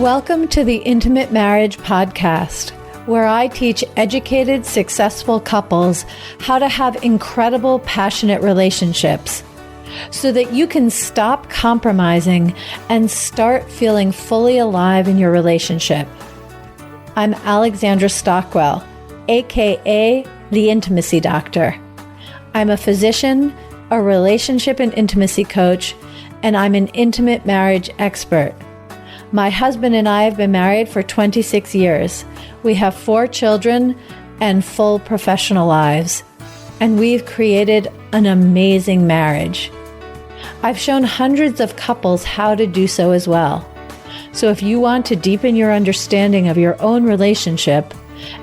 Welcome to the Intimate Marriage Podcast, where I teach educated, successful couples how to have incredible, passionate relationships so that you can stop compromising and start feeling fully alive in your relationship. I'm Alexandra Stockwell, aka the Intimacy Doctor. I'm a physician, a relationship and intimacy coach, and I'm an intimate marriage expert. My husband and I have been married for 26 years. We have 4 children and full professional lives, and we've created an amazing marriage. I've shown hundreds of couples how to do so as well. So if you want to deepen your understanding of your own relationship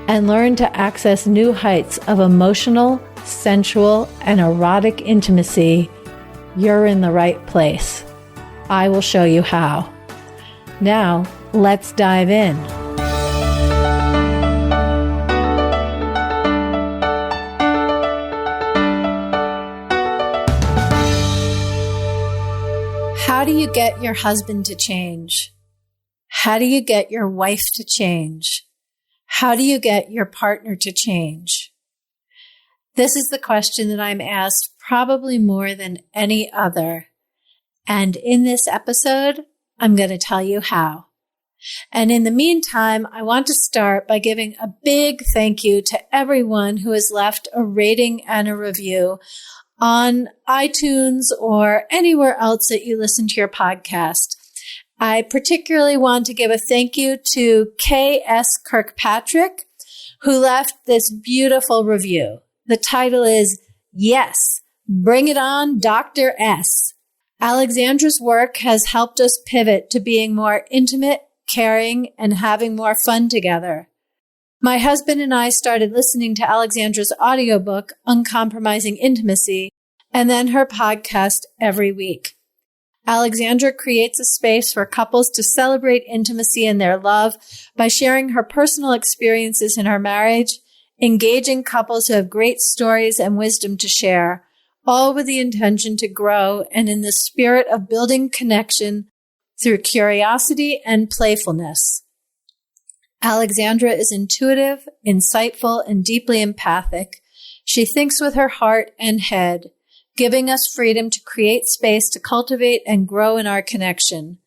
and learn to access new heights of emotional, sensual, and erotic intimacy, you're in the right place. I will show you how. Now, let's dive in. How do you get your husband to change? How do you get your wife to change? How do you get your partner to change? This is the question that I'm asked probably more than any other. And in this episode, I'm going to tell you how. And in the meantime, I want to start by giving a big thank you to everyone who has left a rating and a review on iTunes or anywhere else that you listen to your podcast. I particularly want to give a thank you to K.S. Kirkpatrick, who left this beautiful review. The title is, "Yes, Bring It On, Dr. S." Alexandra's work has helped us pivot to being more intimate, caring, and having more fun together. My husband and I started listening to Alexandra's audiobook, Uncompromising Intimacy, and then her podcast every week. Alexandra creates a space for couples to celebrate intimacy and their love by sharing her personal experiences in her marriage, engaging couples who have great stories and wisdom to share, all with the intention to grow and in the spirit of building connection through curiosity and playfulness. Alexandra is intuitive, insightful, and deeply empathic. She thinks with her heart and head, giving us freedom to create space to cultivate and grow in our connection.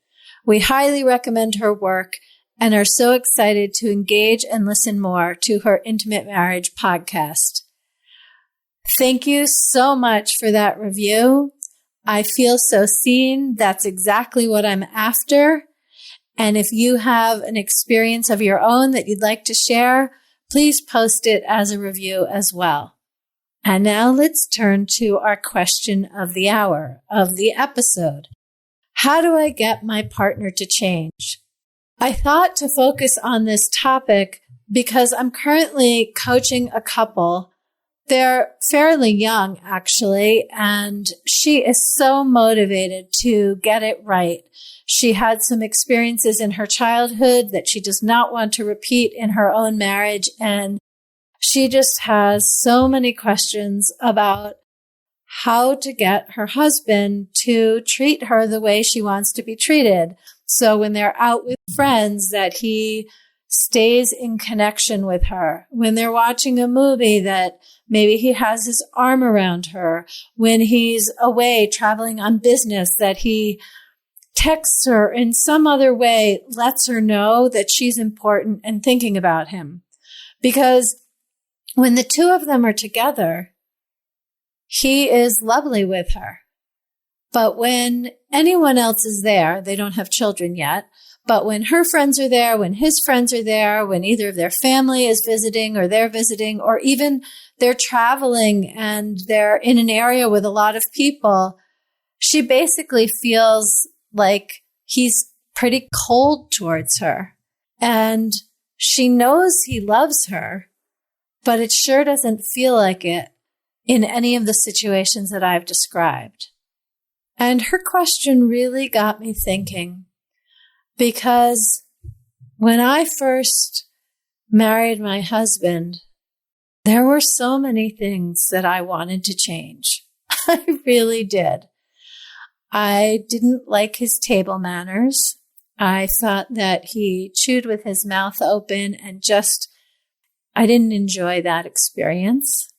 We highly recommend her work and are so excited to engage and listen more to her Intimate Marriage podcast. Thank you so much for that review. I feel so seen. That's exactly what I'm after. And if you have an experience of your own that you'd like to share, please post it as a review as well. And now let's turn to our question of the hour, of the episode. How do I get my partner to change? I thought to focus on this topic because I'm currently coaching a couple. They're fairly young, actually, and she is so motivated to get it right. She had some experiences in her childhood that she does not want to repeat in her own marriage, and she just has so many questions about how to get her husband to treat her the way she wants to be treated. So when they're out with friends, that he stays in connection with her. When they're watching a movie, that maybe he has his arm around her. When he's away traveling on business, that he texts her in some other way, lets her know that she's important and thinking about him. Because when the two of them are together, he is lovely with her. But when anyone else is there, they don't have children yet, but when her friends are there, when his friends are there, when either of their family is visiting or they're visiting, or even they're traveling and they're in an area with a lot of people, she basically feels like he's pretty cold towards her. And she knows he loves her, but it sure doesn't feel like it in any of the situations that I've described. And her question really got me thinking, because when I first married my husband, there were so many things that I wanted to change. I really did. I didn't like his table manners. I thought that he chewed with his mouth open and I didn't enjoy that experience.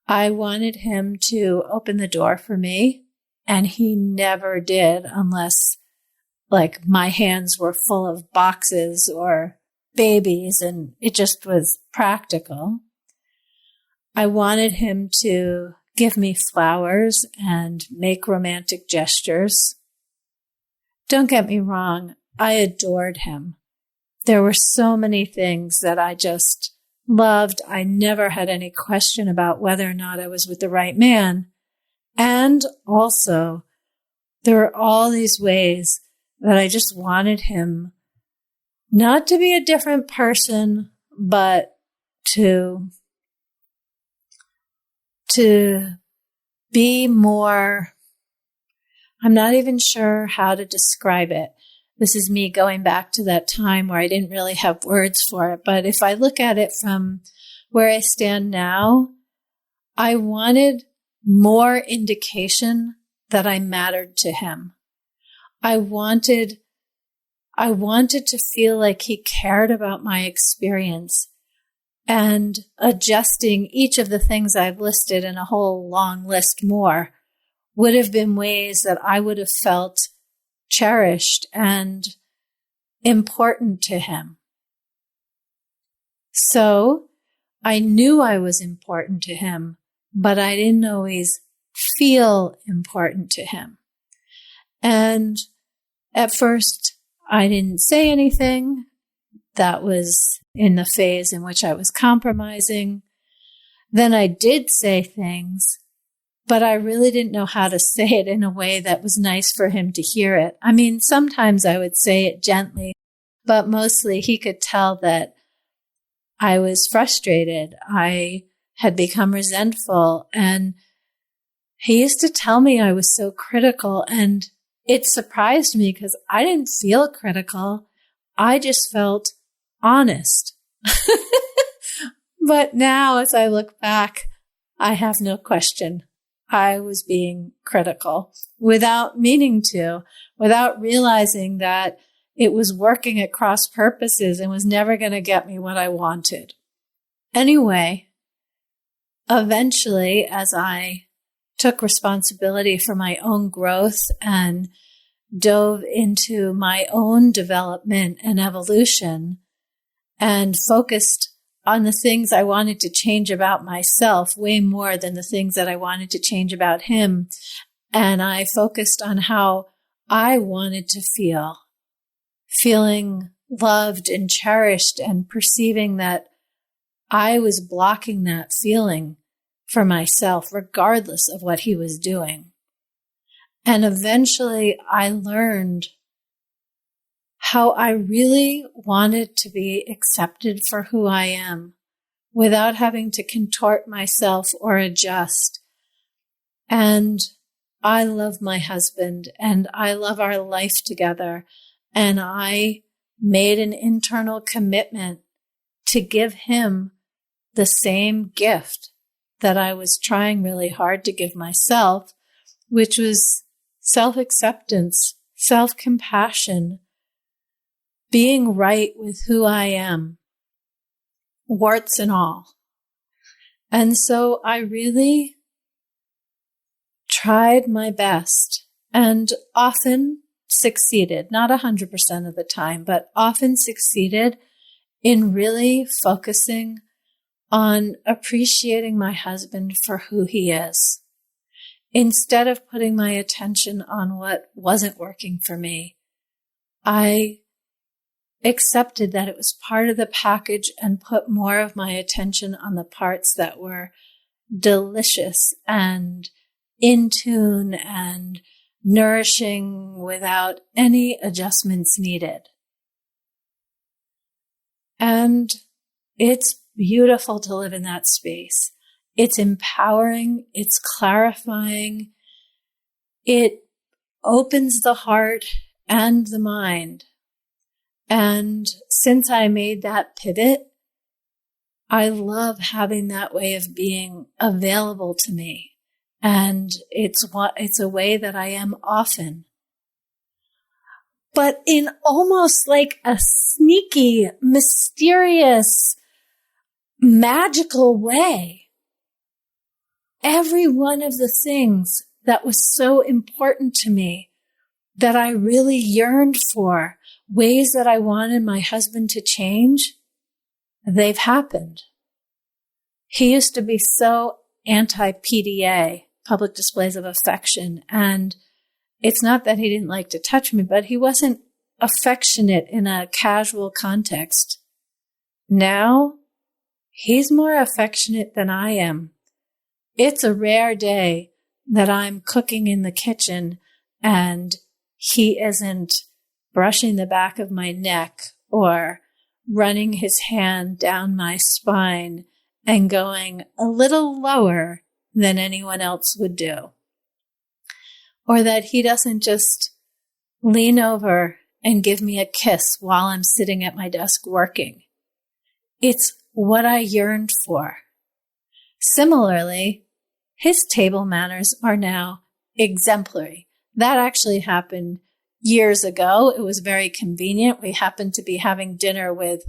I wanted him to open the door for me, and he never did unless like my hands were full of boxes or babies, and it just was practical. I wanted him to give me flowers and make romantic gestures. Don't get me wrong, I adored him. There were so many things that I just loved. I never had any question about whether or not I was with the right man. And also, there were all these ways that I just wanted him not to be a different person, but to be more, I'm not even sure how to describe it. This is me going back to that time where I didn't really have words for it. But if I look at it from where I stand now, I wanted more indication that I mattered to him. I wanted to feel like he cared about my experience, and adjusting each of the things I've listed and a whole long list more would have been ways that I would have felt cherished and important to him. So I knew I was important to him, but I didn't always feel important to him. And at first, I didn't say anything. That was in the phase in which I was compromising. Then I did say things, but I really didn't know how to say it in a way that was nice for him to hear it. I mean, sometimes I would say it gently, but mostly he could tell that I was frustrated. I had become resentful, and he used to tell me I was so critical, and it surprised me because I didn't feel critical. I just felt honest. But now, as I look back, I have no question. I was being critical without meaning to, without realizing that it was working at cross purposes and was never going to get me what I wanted. Anyway, eventually, as I took responsibility for my own growth and dove into my own development and evolution and focused on the things I wanted to change about myself way more than the things that I wanted to change about him. And I focused on how I wanted to feel, feeling loved and cherished, and perceiving that I was blocking that feeling for myself, regardless of what he was doing. And eventually I learned how I really wanted to be accepted for who I am without having to contort myself or adjust. And I love my husband, and I love our life together. And I made an internal commitment to give him the same gift that I was trying really hard to give myself, which was self-acceptance, self-compassion, being right with who I am, warts and all. And so I really tried my best and often succeeded, not 100% of the time, but often succeeded in really focusing on appreciating my husband for who he is, instead of putting my attention on what wasn't working for me. I accepted that it was part of the package and put more of my attention on the parts that were delicious and in tune and nourishing without any adjustments needed. And it's beautiful to live in that space. It's empowering. It's clarifying. It opens the heart and the mind. And since I made that pivot, I love having that way of being available to me. And it's a way that I am often. but in almost like a sneaky, mysterious, magical way. Every one of the things that was so important to me, that I really yearned for, ways that I wanted my husband to change, they've happened. He used to be so anti-PDA, public displays of affection, and it's not that he didn't like to touch me, but he wasn't affectionate in a casual context. Now, he's more affectionate than I am. It's a rare day that I'm cooking in the kitchen and he isn't brushing the back of my neck or running his hand down my spine and going a little lower than anyone else would do. Or that he doesn't just lean over and give me a kiss while I'm sitting at my desk working. It's what I yearned for. Similarly, his table manners are now exemplary. That actually happened years ago. It was very convenient. We happened to be having dinner with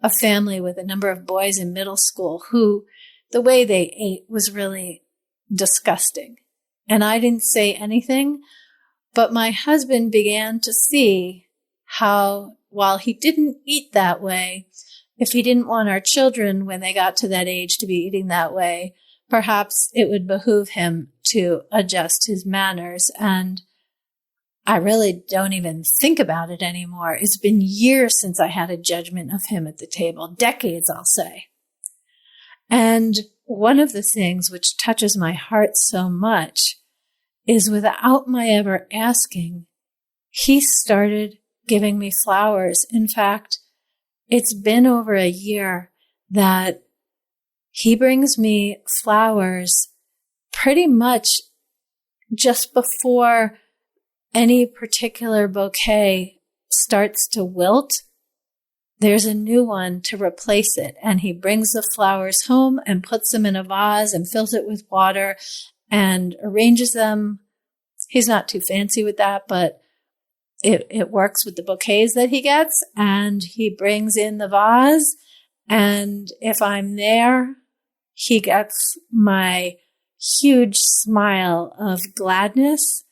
a family with a number of boys in middle school who the way they ate was really disgusting. And I didn't say anything, but my husband began to see how, while he didn't eat that way, if he didn't want our children when they got to that age to be eating that way, perhaps it would behoove him to adjust his manners. And I really don't even think about it anymore. It's been years since I had a judgment of him at the table, decades, I'll say. And one of the things which touches my heart so much is without my ever asking, he started giving me flowers. In fact, it's been over a year that he brings me flowers pretty much just before any particular bouquet starts to wilt. There's a new one to replace it. And he brings the flowers home and puts them in a vase and fills it with water and arranges them. He's not too fancy with that, but it works with the bouquets that he gets. And he brings in the vase. And if I'm there, he gets my huge smile of gladness.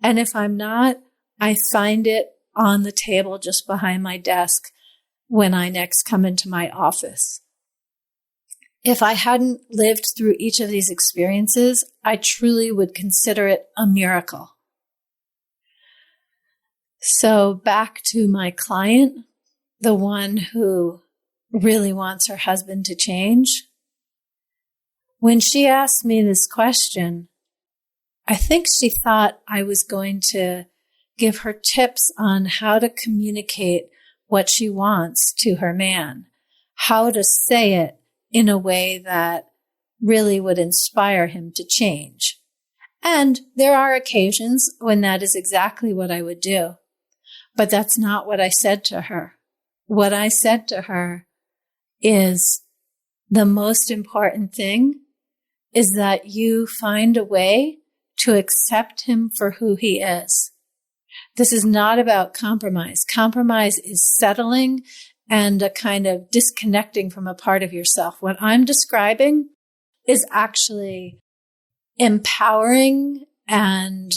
And if I'm not, I find it on the table just behind my desk when I next come into my office. If I hadn't lived through each of these experiences, I truly would consider it a miracle. So back to my client, the one who really wants her husband to change. When she asked me this question, I think she thought I was going to give her tips on how to communicate what she wants to her man, how to say it in a way that really would inspire him to change. And there are occasions when that is exactly what I would do. But that's not what I said to her. What I said to her is the most important thing is that you find a way to accept him for who he is. This is not about compromise. Compromise is settling and a kind of disconnecting from a part of yourself. What I'm describing is actually empowering and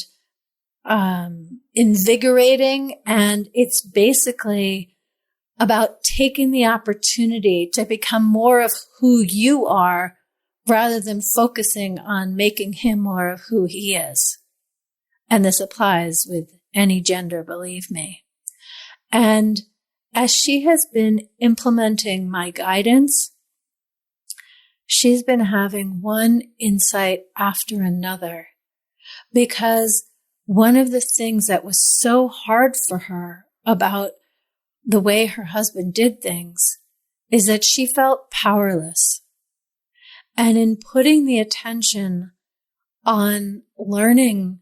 invigorating, and it's basically about taking the opportunity to become more of who you are rather than focusing on making him more of who he is. And this applies with any gender, believe me. And as she has been implementing my guidance, she's been having one insight after another, because one of the things that was so hard for her about the way her husband did things is that she felt powerless. And in putting the attention on learning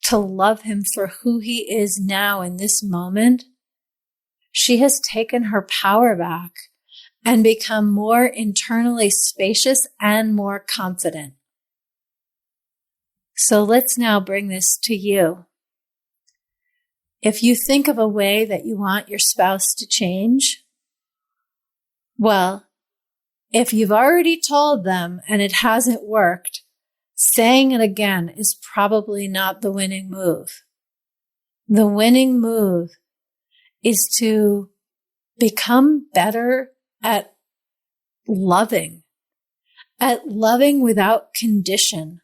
to love him for who he is now in this moment, she has taken her power back and become more internally spacious and more confident. So let's now bring this to you. If you think of a way that you want your spouse to change, well, if you've already told them and it hasn't worked, saying it again is probably not the winning move. The winning move is to become better at loving without condition,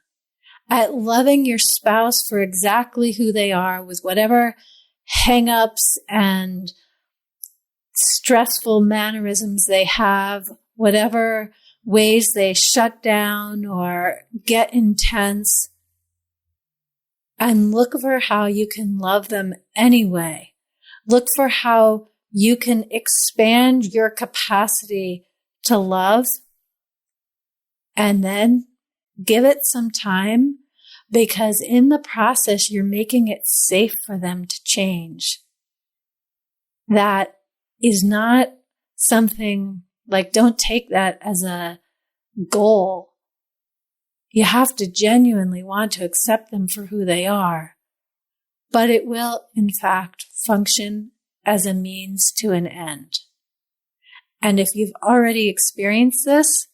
at loving your spouse for exactly who they are, with whatever hang-ups and stressful mannerisms they have, whatever ways they shut down or get intense, and look for how you can love them anyway. Look for how you can expand your capacity to love, and then give it some time, because in the process, you're making it safe for them to change. That is not something like, don't take that as a goal. You have to genuinely want to accept them for who they are, but it will, in fact, function as a means to an end. And if you've already experienced this,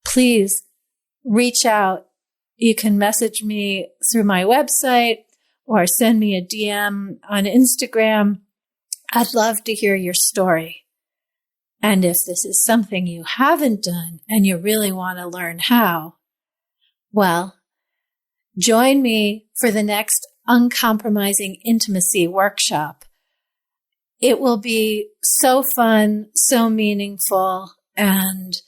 please reach out. You can message me through my website or send me a DM on Instagram. I'd love to hear your story. And if this is something you haven't done and you really want to learn how, well, join me for the next Uncompromising Intimacy workshop. It will be so fun, so meaningful, and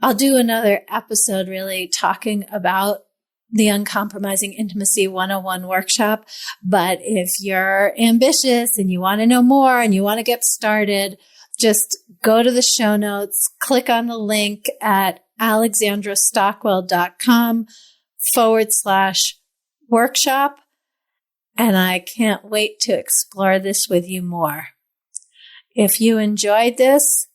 I'll do another episode really talking about the Uncompromising Intimacy 101 workshop. But if you're ambitious and you want to know more and you want to get started, just go to the show notes, click on the link at alexandrastockwell.com/workshop. And I can't wait to explore this with you more. If you enjoyed this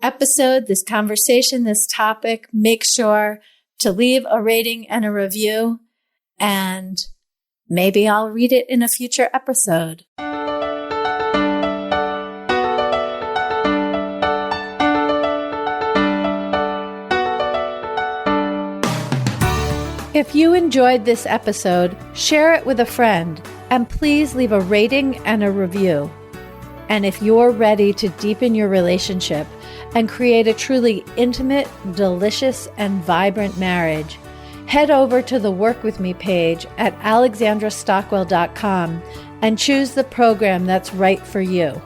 episode, this conversation, this topic, make sure to leave a rating and a review, and maybe I'll read it in a future episode. If you enjoyed this episode, share it with a friend, and please leave a rating and a review. And if you're ready to deepen your relationship and create a truly intimate, delicious, and vibrant marriage, head over to the Work With Me page at alexandrastockwell.com and choose the program that's right for you.